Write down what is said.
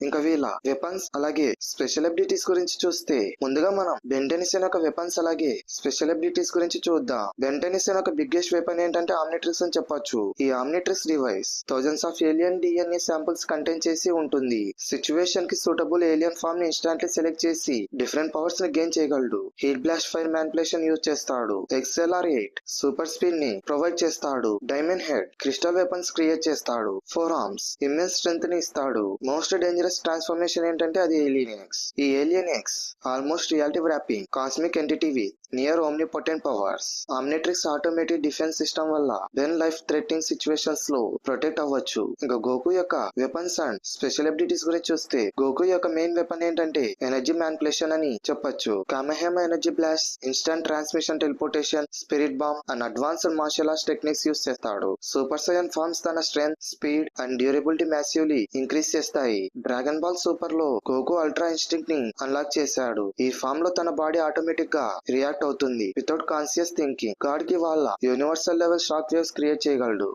ఇంకా వీళ్ళ వెపన్స్ అలాగే స్పెషల్ అబిలిటీస్ గురించి చూస్తే ముందుగా మనం బెంటెనిస్ యొక్క వెపన్స్ అలాగే స్పెషల్ అబిలిటీస్ గురించి చూద్దాం. బెంటెనిస్ యొక్క బిగ్గెస్ట్ వెపన్ ఏంటంటే ఆమ్నిట్రిక్స్ అని చెప్పొచ్చు. ఈ Omnitrix device thousands of alien DNA samples contain చేసి ఉంటుంది. సిచ్యువేషన్ కి సూటబుల్ ఏలియన్ ఫామ్ ని ఇన్స్టాంట్లీ సెలెక్ట్ చేసి డిఫరెంట్ పవర్స్ ని గెయిన్ చేయగలడు. Heat blast fire manipulation use చేస్తాడు. XLR8 సూపర్ స్పీడ్ ని ప్రొవైడ్ చేస్తాడు. Diamondhead crystal weapons create చేస్తాడు. 4 ఆర్మ్స్ ఇమ్మెన్స్ స్ట్రెంత్ ని ఇస్తాడు. మోస్ట్ డేంజరస్ ట్రాన్స్ఫర్మేషన్ ఏంటంటే అది ఏలియన్ ఎక్స్. ఈ alien X almost reality warping cosmic entity with near omnipotent powers. Omnitrix automatic defense system వల్ల when life threatening situations లో protect అవ్వచ్చు. ఇంకా గోకు యొక్క వెపన్స్ అండ్ స్పెషల్ అబిలిటీస్ గురించి చూస్తే గోకు యొక్క మెయిన్ వెపన్ ఏంటంటే ఎనర్జీ మ్యానిపులేషన్ అని చెప్పొచ్చు. Kamehameha energy blast, instant transmission, teleportation, spirit bomb and advanced martial arts techniques use చేస్తాడు. సూపర్ సైయన్ ఫార్మ్స్ తన strength, speed and durability massively increase చేస్తాయి. Dragon Ball Super లో Goku Ultra Instinct ని unlock చేశాడు. ఈ form లో తన body automatic గా రియాక్ట్ అవుతుంది వితౌట్ కాన్షియస్ థింకింగ్. గాడ్ కి వాళ్ళ universal level shock waves create చేయగలడు.